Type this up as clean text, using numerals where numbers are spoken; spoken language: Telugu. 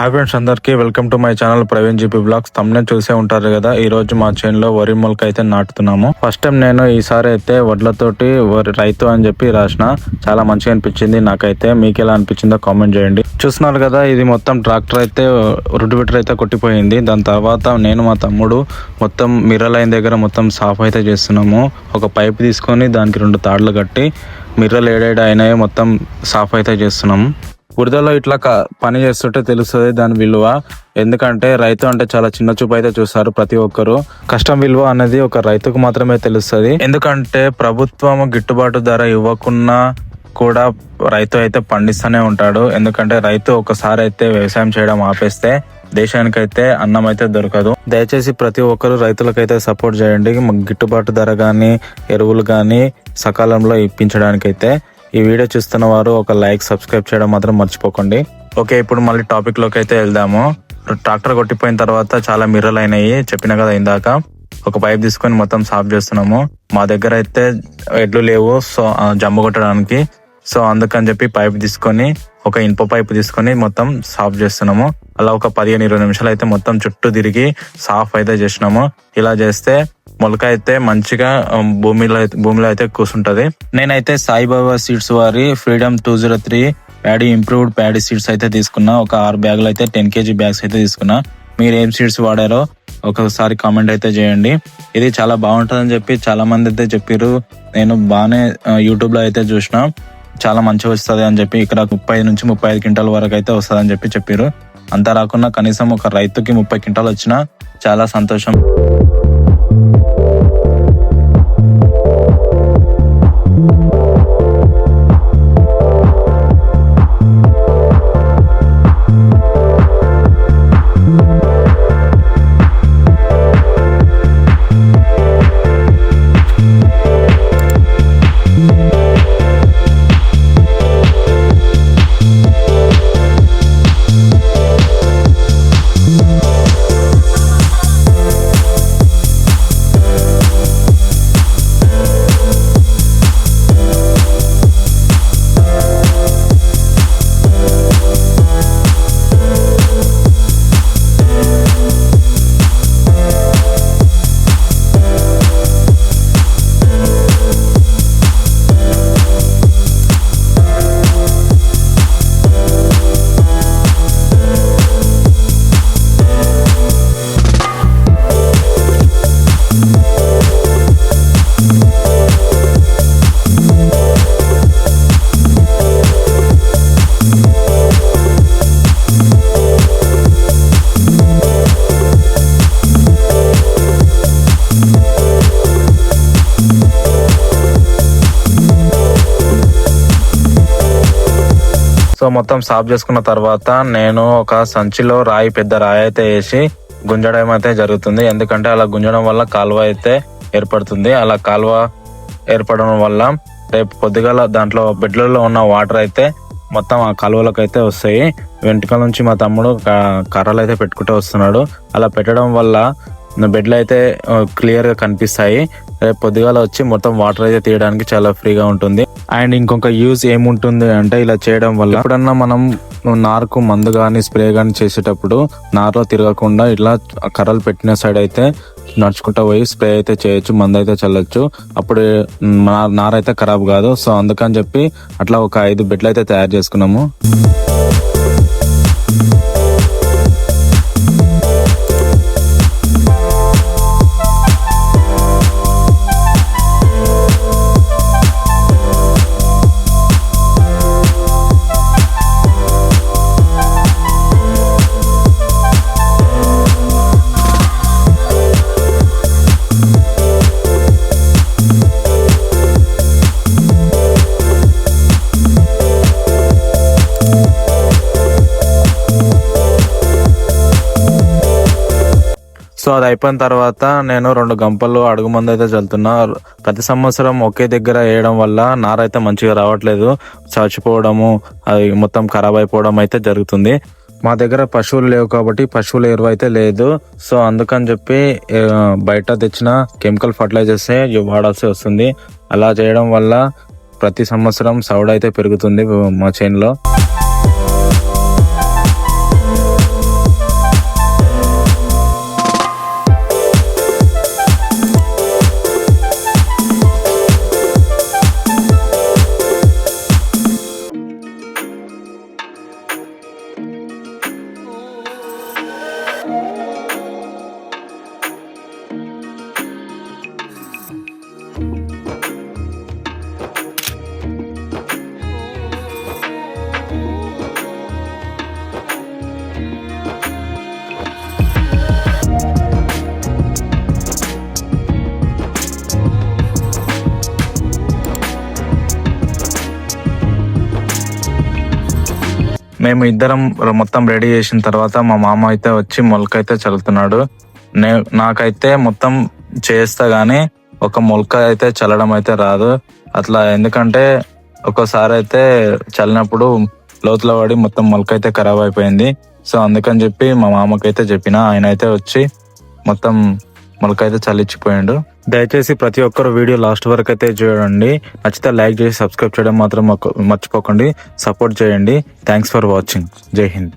హాయ్ ఫ్రెండ్స్, అందరికీ welcome to my channel Praveen GP blogs. తమ్మునే చూసే ఉంటారు కదా. ఈ రోజు మా చేనులో వరి మొలక అయితే నాటుతున్నాము. ఫస్ట్ టైం నేను ఈసారి అయితే వడ్లతోటి వరి రైతు అని చెప్పి రాసిన. చాలా మంచిగా అనిపించింది నాకైతే. మీకు ఎలా అనిపించిందో కామెంట్ చేయండి. చూస్తున్నారు కదా, ఇది మొత్తం ట్రాక్టర్ అయితే రొటివేటర్ అయితే కొట్టిపోయింది. దాని తర్వాత నేను మా తమ్ముడు మొత్తం మిర్రర్ లైన్ దగ్గర మొత్తం సాఫ్ అయితే చేస్తున్నాము. ఒక పైప్ తీసుకొని దానికి 2 తాడులు కట్టి మిర్రర్లు ఏడేడు అయినాయో మొత్తం సాఫ్ అయితే చేస్తున్నాము. బురదలో ఇట్లా పని చేస్తుంటే తెలుస్తుంది దాని విలువ. ఎందుకంటే రైతు అంటే చాలా చిన్న చూపు అయితే చూస్తారు ప్రతి ఒక్కరు. కష్టం విలువ అనేది ఒక రైతుకు మాత్రమే తెలుస్తుంది. ఎందుకంటే ప్రభుత్వం గిట్టుబాటు ధర ఇవ్వకున్నా కూడా రైతు అయితే పండిస్తూనే ఉంటాడు. ఎందుకంటే రైతు ఒకసారి అయితే వ్యవసాయం చేయడం ఆపేస్తే దేశానికైతే అన్నం అయితే దొరకదు. దయచేసి ప్రతి ఒక్కరు రైతులకైతే సపోర్ట్ చేయండి. గిట్టుబాటు ధర కానీ ఎరువులు కానీ సకాలంలో ఇప్పించడానికైతే. ఈ వీడియో చూస్తున్న వారు ఒక లైక్, సబ్స్క్రైబ్ చేయడం మాత్రం మర్చిపోకండి. ఓకే, ఇప్పుడు మళ్ళీ టాపిక్ లోకి అయితే వెళ్దాము. ట్రాక్టర్ కొట్టిపోయిన తర్వాత చాలా మిర్రలు అయినాయి, చెప్పిన కదా ఇందాక. ఒక పైప్ తీసుకొని మొత్తం సాఫ్ చేస్తున్నాము. మా దగ్గర అయితే ఎడ్లు లేవు సో జమ్ము కొట్టడానికి. సో అందుకని చెప్పి పైప్ తీసుకొని ఒక ఇనుప పైప్ తీసుకొని మొత్తం సాఫ్ చేస్తున్నాము. అలా ఒక 15-20 నిమిషాలు అయితే మొత్తం చుట్టూ తిరిగి సాఫ్ అయితే చేసినాము. ఇలా చేస్తే మొలక అయితే మంచిగా భూమిలో అయితే కూర్చుంటది. నేనైతే సాయిబాబా సీడ్స్ వారి freedom 203 paddy improved paddy seeds అయితే తీసుకున్నా. ఒక 6 బ్యాగులు అయితే 10 kg బ్యాగ్స్ అయితే తీసుకున్నా. మీరు ఏం సీడ్స్ వాడారో ఒకసారి కామెంట్ అయితే చేయండి. ఇది చాలా బాగుంటుందని చెప్పి చాలా మంది అయితే చెప్పారు. నేను బాగానే యూట్యూబ్ లో అయితే చూసిన, చాలా మంచిగా వస్తుంది అని చెప్పి. ఇక్కడ 30 నుంచి 35 క్వింటాల వరకు అయితే వస్తుంది అని చెప్పారు. అంతా రాకుండా కనీసం ఒక రైతుకి 30 క్వింటాలు వచ్చినా చాలా సంతోషం. సో మొత్తం సాఫ్ చేసుకున్న తర్వాత నేను ఒక సంచిలో పెద్ద రాయి అయితే వేసి గుంజడం అయితే జరుగుతుంది. ఎందుకంటే అలా గుంజడం వల్ల కాలువ అయితే ఏర్పడుతుంది. అలా కాలువ ఏర్పడడం వల్ల రేపు పొద్దుగాల దాంట్లో బెడ్లలో ఉన్న వాటర్ అయితే మొత్తం ఆ కాలువలకు అయితే వస్తాయి. వెంట్రుకల నుంచి మా తమ్ముడు కర్రలు అయితే పెట్టుకుంటూ వస్తున్నాడు. అలా పెట్టడం వల్ల బెడ్లు అయితే క్లియర్ గా కనిపిస్తాయి. రేపు పొద్దుగాల వచ్చి మొత్తం వాటర్ అయితే తీయడానికి చాలా ఫ్రీగా ఉంటుంది. అండ్ ఇంకొక యూజ్ ఏముంటుంది అంటే, ఇలా చేయడం వల్ల ఎప్పుడన్నా మనం నారుకు మందు కానీ స్ప్రే కానీ చేసేటప్పుడు నారులో తిరగకుండా ఇట్లా కర్రలు పెట్టిన సైడ్ అయితే నడుచుకుంటా పోయి స్ప్రే అయితే చేయొచ్చు, మందు అయితే చల్లొచ్చు. అప్పుడు నార అయితే ఖరాబ్ కాదు. సో అందుకని చెప్పి అట్లా ఒక 5 బెడ్లు అయితే తయారు చేసుకున్నాము. సో అది అయిపోయిన తర్వాత నేను 2 గంపలు అడుగు మందు అయితే చల్లుతున్నా. ప్రతి సంవత్సరం ఒకే దగ్గర వేయడం వల్ల నార అయితే మంచిగా రావట్లేదు, చచ్చిపోవడము, అది మొత్తం ఖరాబ్ అయిపోవడం అయితే జరుగుతుంది. మా దగ్గర పశువులు లేవు కాబట్టి పశువుల ఎరువు అయితే లేదు. సో అందుకని చెప్పి బయట తెచ్చిన కెమికల్ ఫర్టిలైజర్స్ వాడాల్సి వస్తుంది. అలా చేయడం వల్ల ప్రతి సంవత్సరం సౌడ్ అయితే పెరుగుతుంది మా చేనులో. మేము ఇద్దరం మొత్తం రెడీ చేసిన తర్వాత మా మామ అయితే వచ్చి మొలక అయితే చల్లుతున్నాడు. నాకైతే మొత్తం చేస్తా గానీ ఒక మొలక అయితే చల్లడం అయితే రాదు అట్లా. ఎందుకంటే ఒక్కోసారి అయితే చల్లినప్పుడు లోతులో పడి మొత్తం మొలక అయితే ఖరాబ్ అయిపోయింది. సో అందుకని చెప్పి మా మామకైతే చెప్పిన, ఆయన అయితే వచ్చి మొత్తం మొలక అయితే చల్లించిపోయాడు. దయచేసి ప్రతి ఒక్కరు వీడియో లాస్ట్ వరకు అయితే చూడండి. నచ్చితే లైక్ చేసి సబ్స్క్రైబ్ చేయడం మాత్రం మర్చిపోకండి. సపోర్ట్ చేయండి. Thanks for watching. జై హింద్.